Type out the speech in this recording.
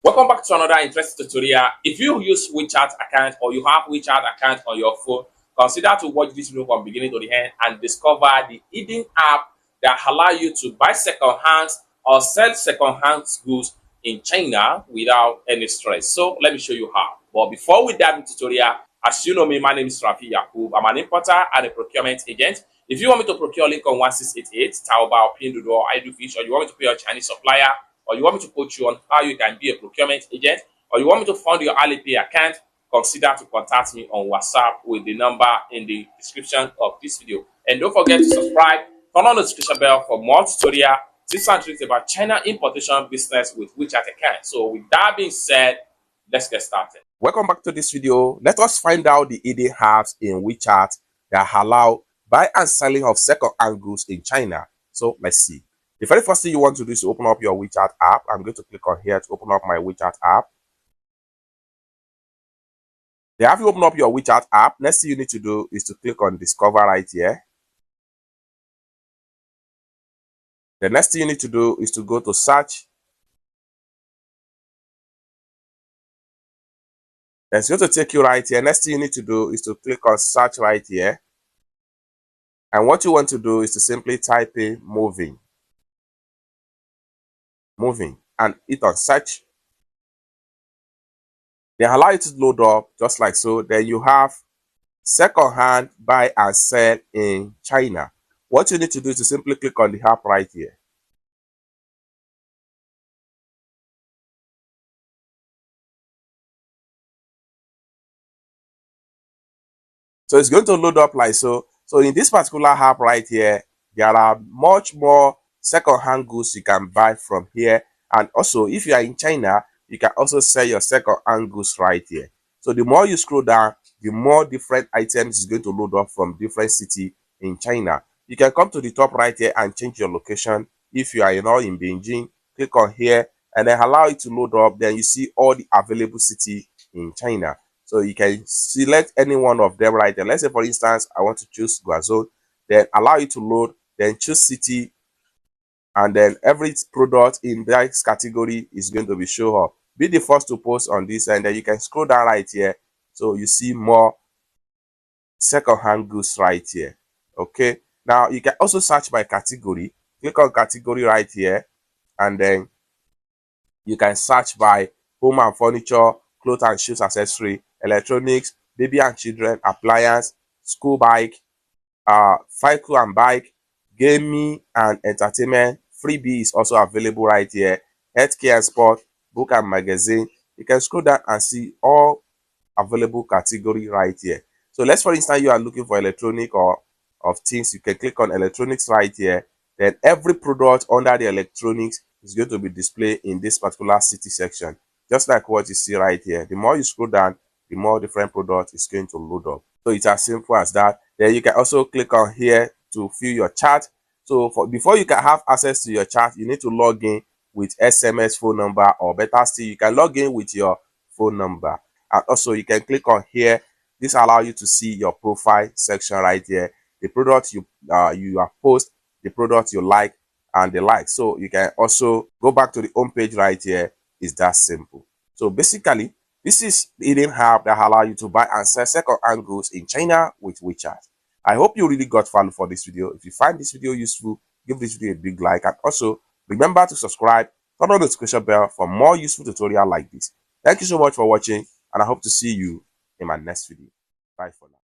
Welcome back to another interesting tutorial. If you use WeChat account or you have WeChat account on your phone, consider to watch this video from beginning to the end and discover the hidden app that allow you to buy second hands or sell second hands goods in China without any stress. So let me show you how. But before we dive into tutorial, as you know me, my name is Rafi Yakub. I'm an importer and a procurement agent. If you want me to procure link on 1688, Taobao, Pinduoduo, or Fish, or you want me to pay your Chinese supplier, or you want me to coach you on how you can be a procurement agent, or you want me to fund your Alipay account, consider to contact me on WhatsApp with the number in the description of this video. And don't forget to subscribe, turn on the notification bell for more tutorial, tips and tricks about China importation business with WeChat account. So with that being said, let's get started. Welcome back to this video. Let us find out the hidden apps in WeChat that allow buy and selling of second-hand goods in China. So let's see. The very first thing you want to do is to open up your WeChat app. I'm going to click on here to open up my WeChat app. Then after you open up your WeChat app, next thing you need to do is to click on Discover right here. The next thing you need to do is to go to Search. Then it's going to take you right here. Next thing you need to do is to click on Search right here. And what you want to do is to simply type in moving, and hit on Search. Then allow it to load up just like so. Then you have second-hand buy and sell in China. What you need to do is to simply click on the app right here. So it's going to load up like so. So in this particular app right here, there are much more second-hand goods you can buy from here. And also, if you are in China, you can also sell your second-hand goods right here. So the more you scroll down, the more different items is going to load up from different city in China. You can come to the top right here and change your location. If you are in Beijing, click on here and then allow it to load up. Then you see all the available city in China. So you can select any one of them right there. Let's say, for instance, I want to choose Guangzhou. Then allow it to load. Then choose city. And then every product in that category is going to be shown up. Be the first to post on this, and then you can scroll down right here. So you see more second-hand goods right here. Okay. Now you can also search by category. Click on category right here, and then you can search by home and furniture, clothes and shoes accessory, electronics, baby and children, appliance, school bike, vehicle and bike, gaming and entertainment. Freebie is also available right here. Healthcare and sport, book and magazine. You can scroll down and see all available category right here. So let's, for instance, you are looking for electronic or of things, you can click on electronics right here. Then every product under the electronics is going to be displayed in this particular city section, just like what you see right here. The more you scroll down, the more different product is going to load up. So it's as simple as that. Then you can also click on here to fill your chat. So before you can have access to your chat, you need to log in with SMS phone number, or better still, you can log in with your phone number. And also you can click on here. This allows you to see your profile section right here, the product you have post, the product you like, and the like. So you can also go back to the home page right here. It's that simple. So basically, this is the hidden app that allow you to buy and sell second-hand goods in China with WeChat. I hope you really got value for this video. If you find this video useful, give this video a big like, and also remember to subscribe, turn on the notification bell for more useful tutorial like this. Thank you so much for watching, and I hope to see you in my next video. Bye for now.